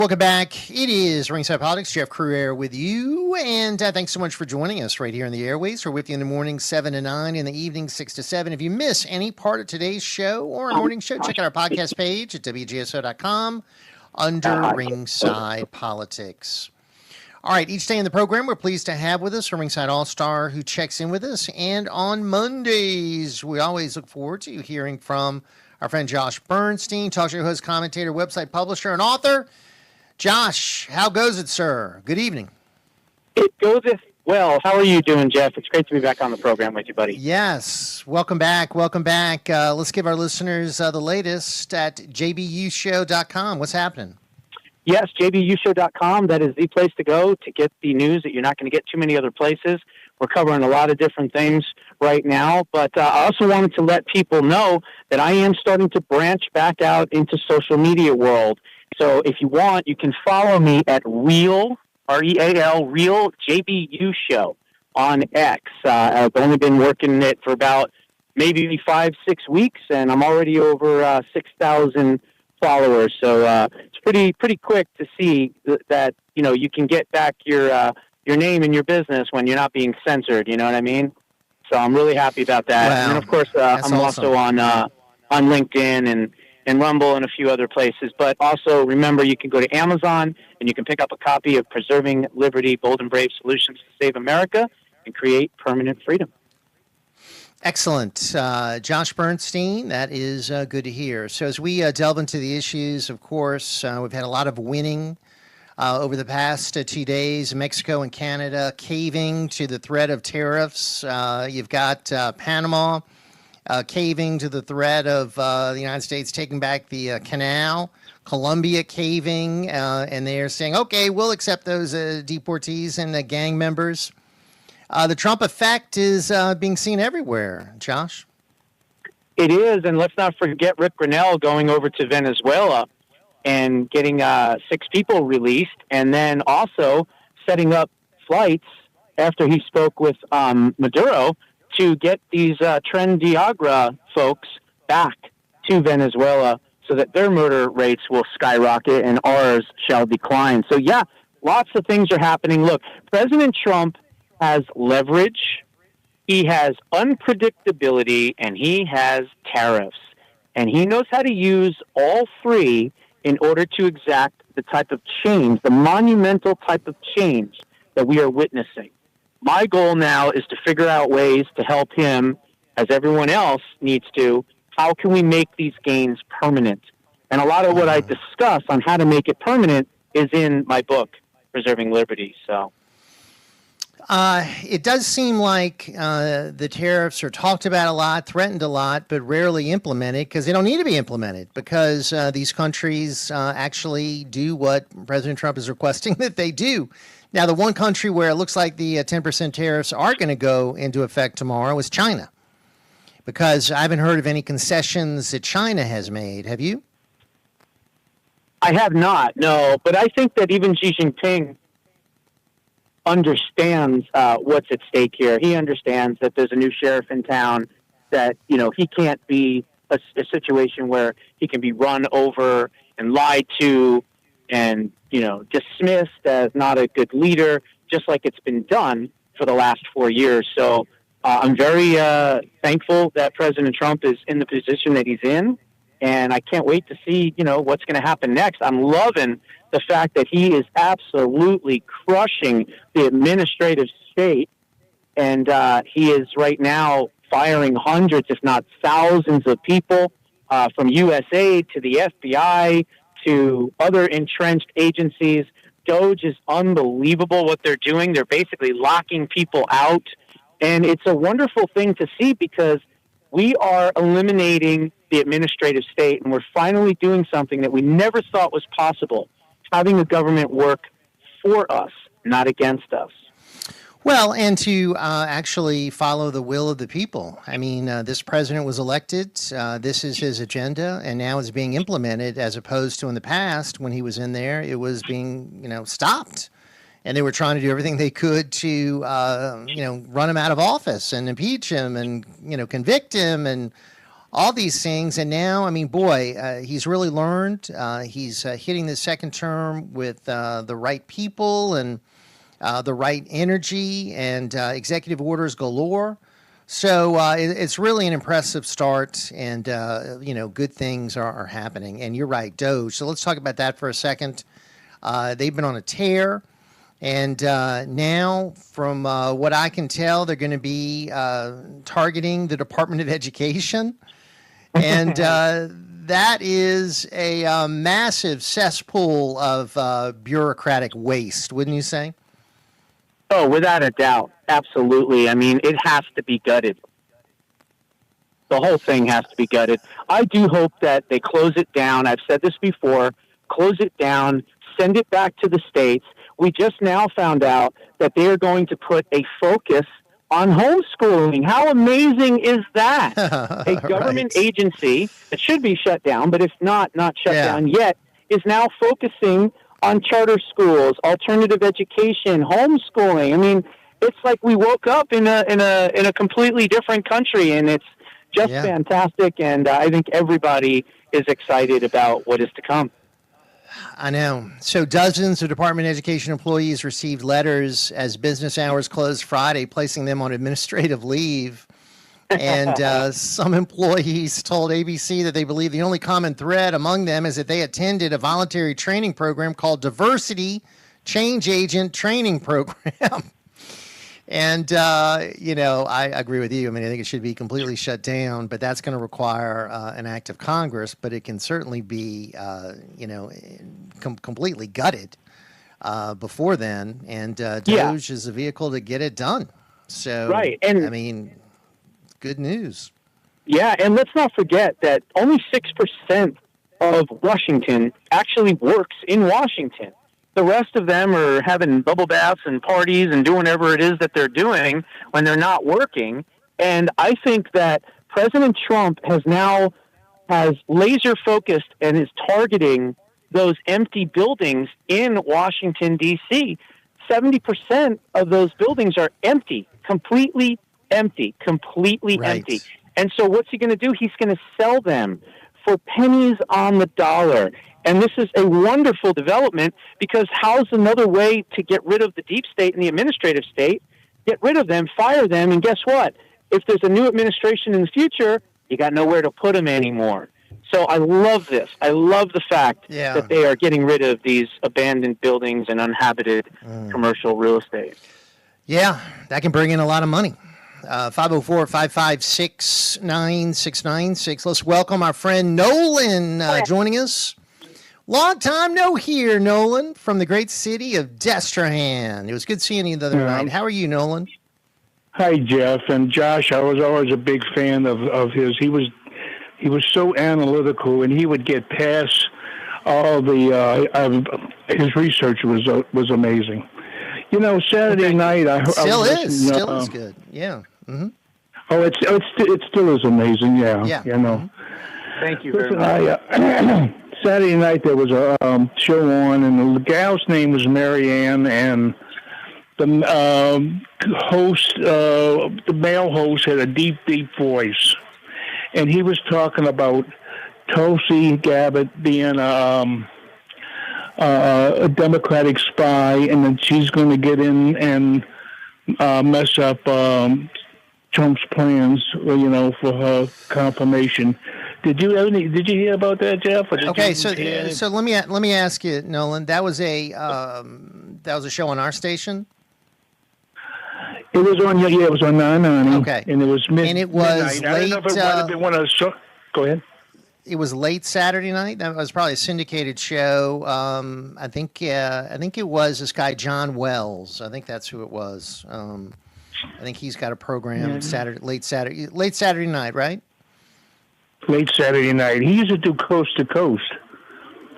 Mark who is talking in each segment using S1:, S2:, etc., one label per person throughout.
S1: Welcome back. It is Ringside Politics. Jeff Crouere with you, and thanks so much for joining us right here in the airways. We're with you in the morning, 7 to 9, in the evening, 6 to 7. If you miss any part of today's show or our morning show, check out our podcast page at WGSO.com under Ringside Politics. All right, each day in the program, we're pleased to have with us a Ringside All-Star who checks in with us, and on Mondays, we always look forward to hearing from our friend Josh Bernstein, talk show host, commentator, website publisher, and author. Josh, how goes it, sir? Good evening.
S2: It goes well. How are you doing, Jeff? It's great to be back on the program with you, buddy.
S1: Yes. Welcome back. Welcome back. Let's give our listeners the latest at jbushow.com. What's happening?
S2: Yes, jbushow.com. That is the place to go to get the news that you're not going to get too many other places. We're covering a lot of different things right now, but I also wanted to let people know that I am starting to branch back out into social media world. So if you want, you can follow me at Real, R-E-A-L, Real JBU Show on X. I've only been working it for about maybe 5-6 weeks, and I'm already over 6,000 followers. So it's pretty quick to see that you can get back your name and your business when you're not being censored. You know what I mean? So I'm really happy about that.
S1: Wow.
S2: And then, of course, I'm awesome. Also on LinkedIn and Rumble and a few other places. But also, remember, you can go to Amazon and you can pick up a copy of Preserving Liberty, Bold and Brave Solutions to Save America and Create Permanent Freedom.
S1: Excellent. Josh Bernstein, that is good to hear. So as we delve into the issues, of course, we've had a lot of winning over the past 2 days. Mexico and Canada caving to the threat of tariffs. You've got Panama caving to the threat of the United States taking back the canal. Colombia caving, and they're saying, okay, we'll accept those deportees and gang members. The Trump effect is being seen everywhere. Josh?
S2: It is, and let's not forget Rick Grenell going over to Venezuela and getting 6 people released, and then also setting up flights after he spoke with Maduro to get these Tren de Agra folks back to Venezuela so that their murder rates will skyrocket and ours shall decline. So, yeah, lots of things are happening. Look, President Trump has leverage, he has unpredictability, and he has tariffs. And he knows how to use all three in order to exact the type of change, the monumental type of change that we are witnessing. My goal now is to figure out ways to help him, as everyone else needs to. How can we make these gains permanent? And a lot of what I discuss on how to make it permanent is in my book, Preserving Liberty. So
S1: it does seem like the tariffs are talked about a lot, threatened a lot, but rarely implemented because they don't need to be implemented because these countries actually do what President Trump is requesting that they do. Now, the one country where it looks like the 10% tariffs are going to go into effect tomorrow is China, because I haven't heard of any concessions that China has made. Have you?
S2: I have not, no. But I think that even Xi Jinping understands what's at stake here. He understands that there's a new sheriff in town, that, he can't be a situation where he can be run over and lied to and, dismissed as not a good leader, just like it's been done for the last 4 years. So I'm very thankful that President Trump is in the position that he's in, and I can't wait to see, what's going to happen next. I'm loving the fact that he is absolutely crushing the administrative state, and he is right now firing hundreds, if not thousands of people from USAID to the FBI to other entrenched agencies. DOJ is unbelievable what they're doing. They're basically locking people out. And it's a wonderful thing to see because we are eliminating the administrative state, and we're finally doing something that we never thought was possible, having the government work for us, not against us.
S1: Well, and to actually follow the will of the people. I mean, this president was elected. This is his agenda, and now it's being implemented, as opposed to in the past when he was in there, it was being, stopped. And they were trying to do everything they could to, run him out of office and impeach him and, convict him and all these things. And now, I mean, boy, he's really learned. He's hitting the second term with the right people and the right energy and executive orders galore. So it's really an impressive start, and good things are happening. And you're right, Doge. So let's talk about that for a second. They've been on a tear, and now, from what I can tell, they're going to be targeting the Department of Education, and that is a massive cesspool of bureaucratic waste, wouldn't you say?
S2: Oh, without a doubt. Absolutely. I mean, it has to be gutted. The whole thing has to be gutted. I do hope that they close it down. I've said this before. Close it down. Send it back to the states. We just now found out that they are going to put a focus on homeschooling. How amazing is that? A government agency that should be shut down, but if not shut down yet, is now focusing on charter schools, alternative education, homeschooling. I mean, it's like we woke up in a completely different country, and it's just fantastic. And I think everybody is excited about what is to come.
S1: I know. So dozens of Department of Education employees received letters as business hours closed Friday, placing them on administrative leave. And some employees told ABC that they believe the only common thread among them is that they attended a voluntary training program called Diversity Change Agent Training Program. And, I agree with you. I mean, I think it should be completely shut down, but that's going to require an act of Congress. But it can certainly be, completely gutted before then. And Doge is a vehicle to get it done. So,
S2: right. And
S1: I mean, good news.
S2: Yeah, and let's not forget that only 6% of Washington actually works in Washington. The rest of them are having bubble baths and parties and doing whatever it is that they're doing when they're not working. And I think that President Trump has laser focused and is targeting those empty buildings in Washington, D.C. 70% of those buildings are empty, completely empty. And so what's he going to do? He's going to sell them for pennies on the dollar. And this is a wonderful development, because how's another way to get rid of the deep state and the administrative state? Get rid of them, fire them, and guess what? If there's a new administration in the future, you got nowhere to put them anymore. So I love this. I love the fact that they are getting rid of these abandoned buildings and uninhabited commercial real estate.
S1: Yeah, that can bring in a lot of money. 504-556-9696. Let's welcome our friend Nolan joining us. Long time no hear, Nolan, from the great city of Destrehan. It was good seeing you the other night. How are you, Nolan?
S3: Hi, Jeff. And Josh, I was always a big fan of his. He was so analytical, and he would get past all the his research was amazing. Saturday night
S1: still is good. Yeah. Mm-hmm.
S3: Oh, it still is amazing. Yeah.
S2: Thank you very much.
S3: Saturday night there was a show on, and the gal's name was Marianne, and the male host had a deep voice, and he was talking about Tulsi Gabbard being a Democratic spy, and then she's going to get in and mess up Trump's plans, for her confirmation. Did you hear about that, Jeff?
S1: Okay, so let me ask you, Nolan. That was a show on our station.
S3: It was on it was on 990.
S1: Okay,
S3: and it was
S1: and it was
S3: midnight.
S1: late.
S3: I don't know if it might have been one of the Go ahead.
S1: It was late Saturday night. That was probably a syndicated show. I think it was this guy John Wells. I think that's who it was. I think he's got a program late Saturday night, right?
S3: Late Saturday night. He used to do Coast to Coast.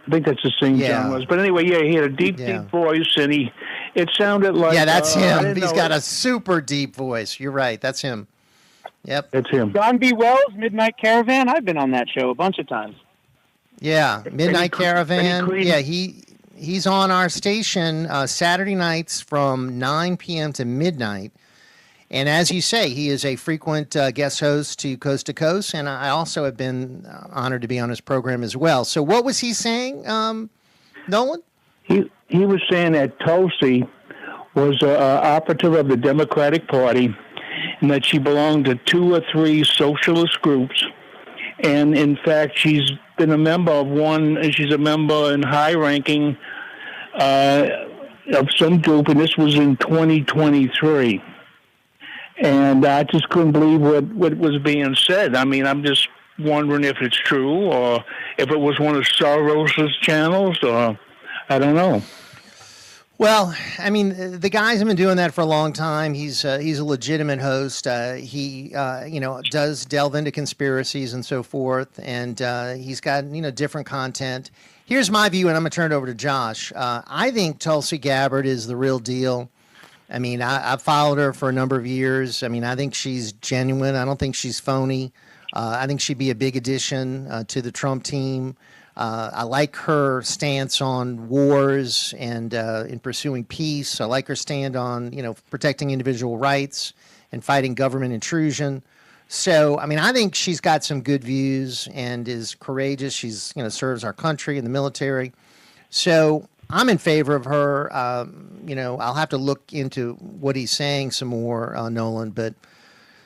S3: I think that's the same John was. But anyway, he had a deep voice, and it sounded like...
S1: Yeah, that's him. He's got a super deep voice. You're right. That's him. Yep.
S3: That's him.
S2: John B. Wells, Midnight Caravan. I've been on that show a bunch of times.
S1: Yeah, Midnight Caravan. Yeah, he's on our station Saturday nights from 9 p.m. to midnight. And as you say, he is a frequent guest host to Coast, and I also have been honored to be on his program as well. So what was he saying, Nolan?
S3: He was saying that Tulsi was an operative of the Democratic Party and that she belonged to 2 or 3 socialist groups. And, in fact, she's been a member of one, she's a member in high-ranking of some group, and this was in 2023. And I just couldn't believe what was being said. I mean, I'm just wondering if it's true or if it was one of Soros's channels, or I don't know.
S1: Well, I mean, the guys have been doing that for a long time. He's a legitimate host. He does delve into conspiracies and so forth, and he's got different content. Here's my view, and I'm going to turn it over to Josh. I think Tulsi Gabbard is the real deal. I mean, I've followed her for a number of years. I mean, I think she's genuine. I don't think she's phony. I think she'd be a big addition to the Trump team. I like her stance on wars and in pursuing peace. I like her stand on, protecting individual rights and fighting government intrusion. So, I mean, I think she's got some good views and is courageous. She's, serves our country in the military. So I'm in favor of her. I'll have to look into what he's saying some more, Nolan. But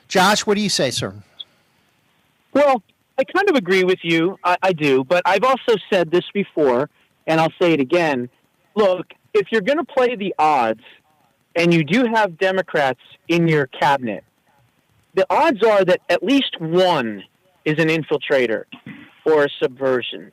S1: Josh, what do you say, sir?
S2: Well, I kind of agree with you. I do. But I've also said this before, and I'll say it again. Look, if you're going to play the odds and you do have Democrats in your cabinet, the odds are that at least one is an infiltrator or a subversion.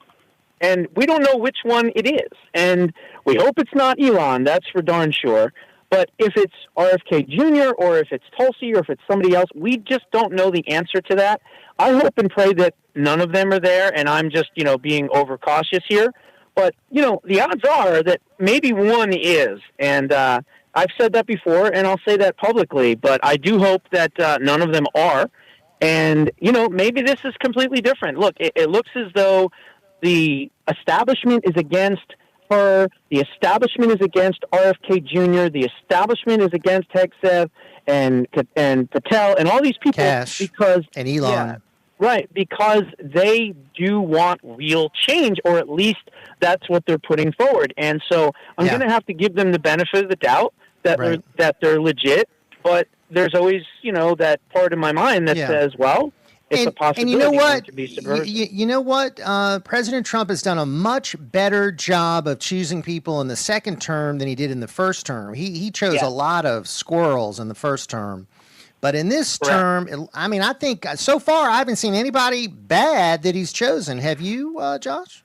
S2: And we don't know which one it is. And we hope it's not Elon, that's for darn sure. But if it's RFK Jr. or if it's Tulsi or if it's somebody else, we just don't know the answer to that. I hope and pray that none of them are there, and I'm just, being overcautious here. But, the odds are that maybe one is. And I've said that before, and I'll say that publicly. But I do hope that none of them are. And, maybe this is completely different. Look, it looks as though the establishment is against her. The establishment is against RFK Jr. The establishment is against Hegseth and Patel and all these people.
S1: Cash
S2: because
S1: and Elon.
S2: Yeah, right, because they do want real change, or at least that's what they're putting forward. And so I'm going to have to give them the benefit of the doubt that they're legit. But there's always, that part of my mind that says, well, it's a possibility.
S1: And you know what?
S2: To be subversive.
S1: You know what? President Trump has done a much better job of choosing people in the second term than he did in the first term. He chose a lot of squirrels in the first term. But in this term, I think so far I haven't seen anybody bad that he's chosen. Have you, Josh?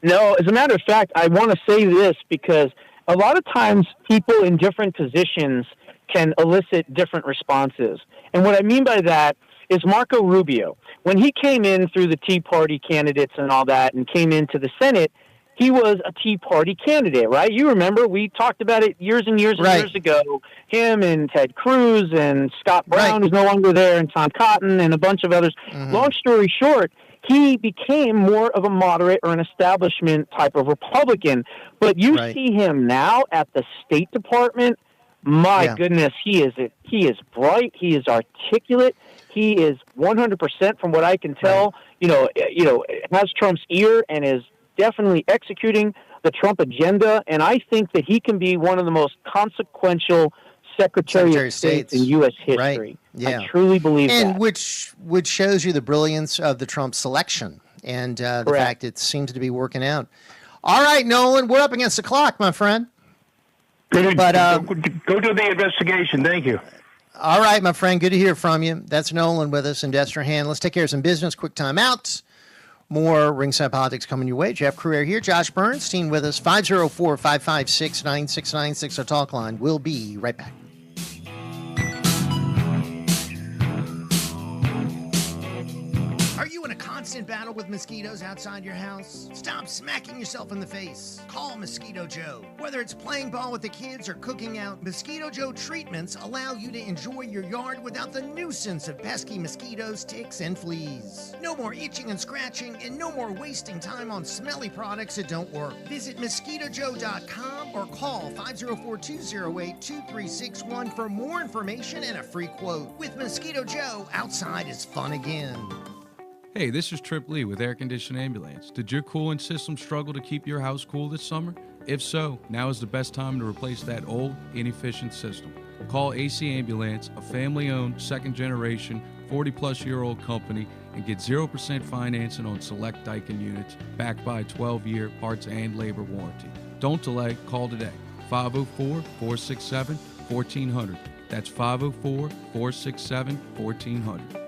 S2: No, as a matter of fact, I want to say this because a lot of times people in different positions can elicit different responses. And what I mean by that is Marco Rubio. When he came in through the Tea Party candidates and all that and came into the Senate, he was a Tea Party candidate, right? You remember we talked about it years and years and years ago. Him and Ted Cruz and Scott Brown, who's no longer there, and Tom Cotton and a bunch of others. Mm-hmm. Long story short, he became more of a moderate or an establishment type of Republican. But you see him now at the State Department. My goodness, he is bright. He is articulate. He is 100%, from what I can tell, has Trump's ear and is definitely executing the Trump agenda. And I think that he can be one of the most consequential Secretary of State in U.S. history.
S1: Right. Yeah.
S2: I truly believe that.
S1: And which shows you the brilliance of the Trump selection and the fact it seems to be working out. All right, Nolan, we're up against the clock, my friend.
S3: Good. But go do the investigation. Thank you.
S1: All right, my friend. Good to hear from you. That's Nolan with us in Destrehan. Let's take care of some business. Quick time out. More Ringside Politics coming your way. Jeff Crouere here. Josh Bernstein with us. 504-556-9696. Our talk line. We'll be right back. Are you in a constant constant battle with mosquitoes outside your house? Stop smacking yourself in the face. Call Mosquito Joe. Whether it's playing ball with the kids or cooking out, Mosquito Joe treatments allow you to enjoy your yard without the nuisance of pesky mosquitoes, ticks, and fleas. No more itching and scratching, and no more wasting time on smelly products that don't work. Visit mosquitojoe.com or call 504-208-2361 for more information and a free quote. With Mosquito Joe, outside is fun again.
S4: Hey, this is Trip Lee with Air Conditioned Ambulance. Did your cooling system struggle to keep your house cool this summer? If so, now is the best time to replace that old, inefficient system. Call AC Ambulance, a family-owned, second-generation, 40-plus-year-old company, and get 0% financing on select Daikin units backed by a 12-year parts and labor warranty. Don't delay, call today. 504-467-1400. That's 504-467-1400.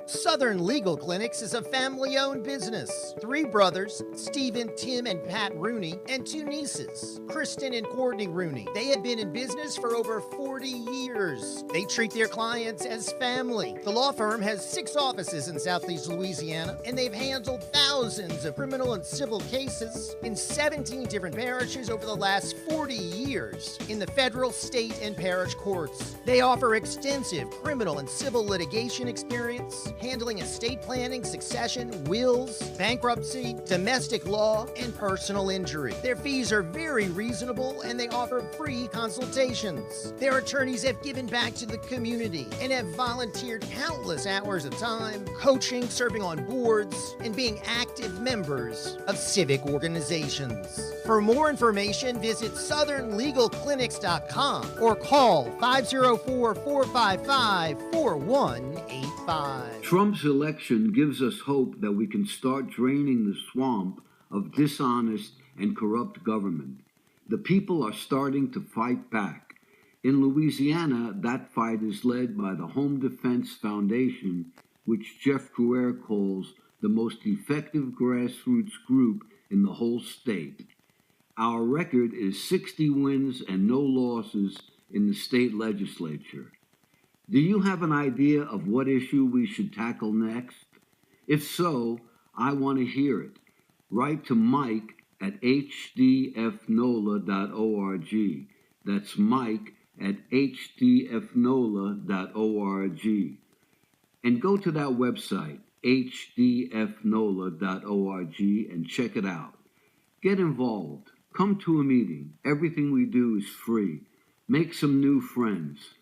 S1: Southern Legal Clinics is a family-owned business. 3 brothers, Stephen, Tim, and Pat Rooney, and 2 nieces, Kristen and Courtney Rooney. They have been in business for over 40 years. They treat their clients as family. The law firm has 6 offices in Southeast Louisiana, and they've handled thousands of criminal and civil cases in 17 different parishes over the last 40 years in the federal, state, and parish courts. They offer extensive criminal and civil litigation experience, handling estate planning, succession, wills, bankruptcy, domestic law, and personal injury. Their fees are very reasonable, and they offer free consultations. Their attorneys have given back to the community and have volunteered countless hours of time, coaching, serving on boards, and being active members of civic organizations. For more information, visit southernlegalclinics.com or call 504-455-4185.
S5: Trump's election gives us hope that we can start draining the swamp of dishonest and corrupt government. The people are starting to fight back. In Louisiana, that fight is led by the Home Defense Foundation, which Jeff Crouere calls the most effective grassroots group in the whole state. Our record is 60 wins and no losses in the state legislature. Do you have an idea of what issue we should tackle next? If so, I want to hear it. Write to Mike at hdfnola.org. That's Mike at hdfnola.org. And go to that website, hdfnola.org, and check it out. Get involved. Come to a meeting. Everything we do is free. Make some new friends.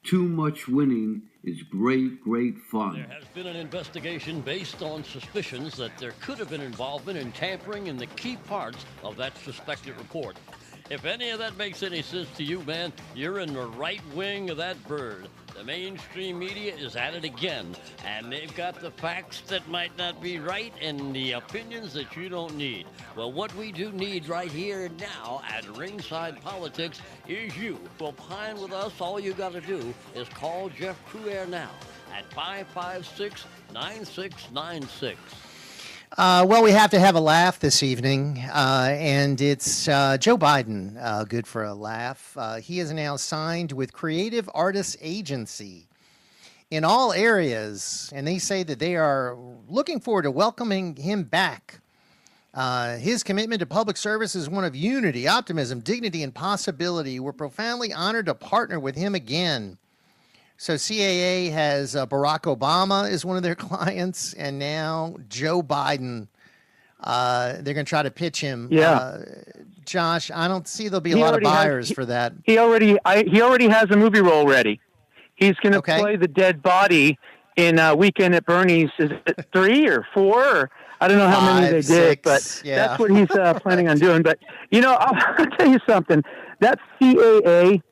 S5: Too much winning is great, great fun.
S6: There has been an investigation based on suspicions that there could have been involvement in tampering in the key parts of that suspected report. If any of that makes any sense to you, man, you're in the right wing of that bird. The mainstream media is at it again, and they've got the facts that might not be right and the opinions that you don't need. Well, what we do need right here and now at Ringside Politics is you. To opine with us, all you got to do is call Jeff Crouere now at 556-9696.
S1: Well, we have to have a laugh this evening, and it's Joe Biden, good for a laugh. He is now signed with Creative Artists Agency in all areas, and they say that they are looking forward to welcoming him back. His commitment to public service is one of unity, optimism, dignity, and possibility. We're profoundly honored to partner with him again. So CAA has Barack Obama is one of their clients, and now Joe Biden. They're going to try to pitch him.
S2: Yeah.
S1: Josh, I don't see there'll be a lot of buyers for that.
S2: He already has a movie role ready. He's going to play the dead body in Weekend at Bernie's. Is it 3 or 4? Or, I don't know how many they did, but that's what he's planning on doing. But, you know, I'll tell you something. That CAA,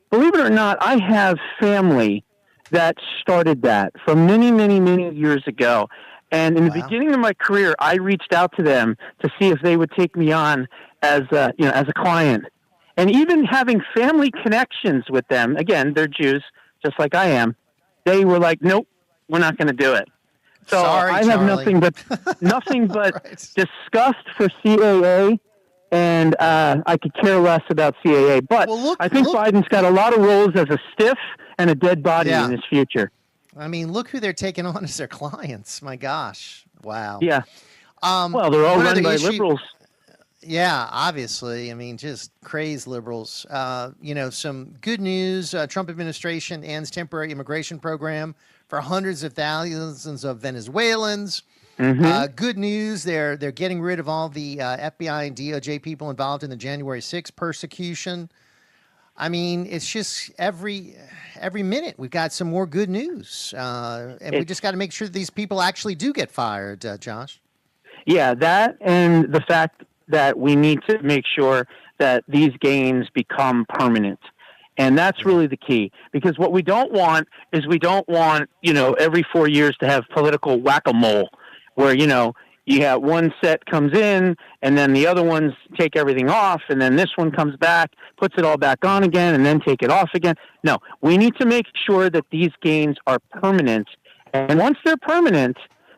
S2: believe it or not, I have family that started that from many, many, many years ago. And in the beginning of my career, I reached out to them to see if they would take me on as a client. And even having family connections with them, again, they're Jews, just like I am, they were like, nope, we're not going to do it. So I have nothing but disgust for CAA. And I could care less about CAA. But I think Biden's got a lot of roles as a stiff and a dead body in his future.
S1: I mean, look who they're taking on as their clients. My gosh. Wow.
S2: Yeah. Well, they're all
S1: one
S2: run
S1: other
S2: by
S1: issue-
S2: liberals.
S1: Yeah, obviously. I mean, just crazed liberals. Some good news. Trump administration ends temporary immigration program for hundreds of thousands of Venezuelans. Good news. They're getting rid of all the FBI and DOJ people involved in the January 6th persecution. I mean, it's just every minute we've got some more good news, and we just got to make sure that these people actually do get fired, Josh.
S2: Yeah, that and the fact that we need to make sure that these gains become permanent. And that's really the key, because what we don't want is every 4 years to have political whack-a-mole where, you have one set comes in and then the other ones take everything off and then this one comes back, puts it all back on again and then take it off again. No, we need to make sure that these gains are permanent. And once they're permanent,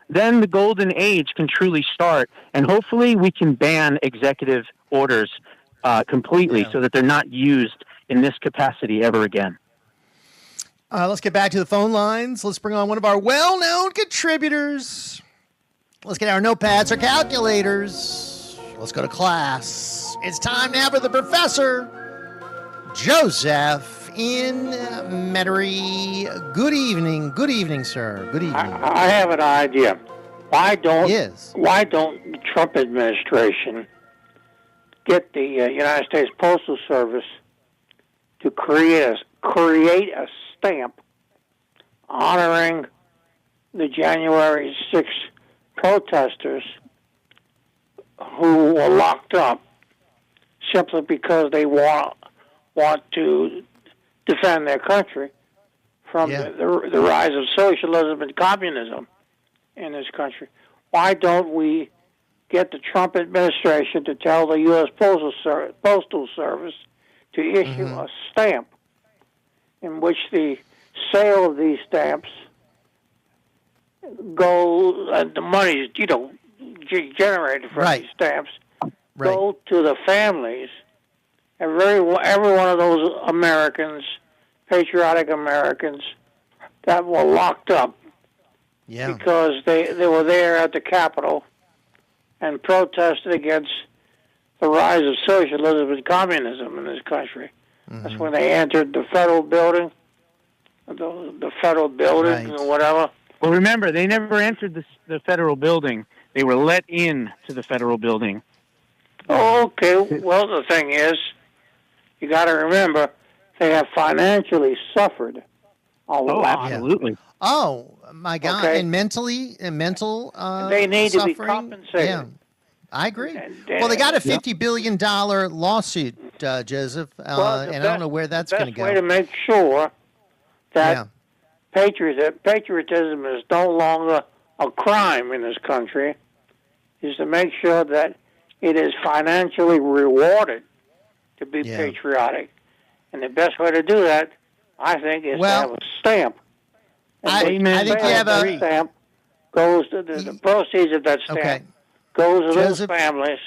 S2: then the golden age can truly start. And hopefully we can ban executive orders completely so that they're not used in this capacity ever again.
S1: Let's get back to the phone lines. Let's bring on one of our well-known contributors. Let's get our notepads, our calculators. Let's go to class. It's time now for the professor, Joseph in Metairie. Good evening, sir. Good evening.
S7: I have an idea. Why don't the Trump administration get the United States Postal Service to create a stamp honoring the January 6th protesters who were locked up simply because they want to defend their country from the rise of socialism and communism in this country? Why don't we get the Trump administration to tell the U.S. Postal Service to issue a stamp in which the sale of these stamps the money, generated from these stamps, go to the families. Every one of those Americans, patriotic Americans, that were locked up because they were there at the Capitol and protested against the rise of socialism and communism in this country. That's when they entered the federal building, the federal building or whatever.
S2: Well, remember, they never entered the federal building. They were let in to the federal building.
S7: Oh, okay. Well, the thing is, you got to remember, they have financially suffered a lot.
S2: Absolutely.
S1: Oh, my God.
S7: Okay.
S1: And mental
S7: they need
S1: suffering?
S7: to be compensated.
S1: Yeah, I agree. Well, they got a $50 billion lawsuit, Joseph, and I don't know where that's going to go.
S7: The best way to make sure that patriotism is no longer a crime in this country is to make sure that it is financially rewarded to be patriotic. And the best way to do that, I think, is to have a stamp.
S1: I think you have a
S7: stamp goes to the proceeds of that stamp goes to those families.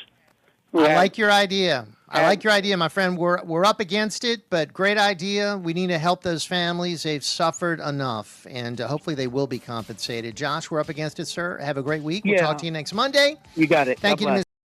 S1: I like your idea. I like your idea, my friend. We're up against it, but great idea. We need to help those families. They've suffered enough, and hopefully they will be compensated. Josh, we're up against it, sir. Have a great week. We'll talk to you next Monday.
S2: You got it.
S1: Thank you, Ms.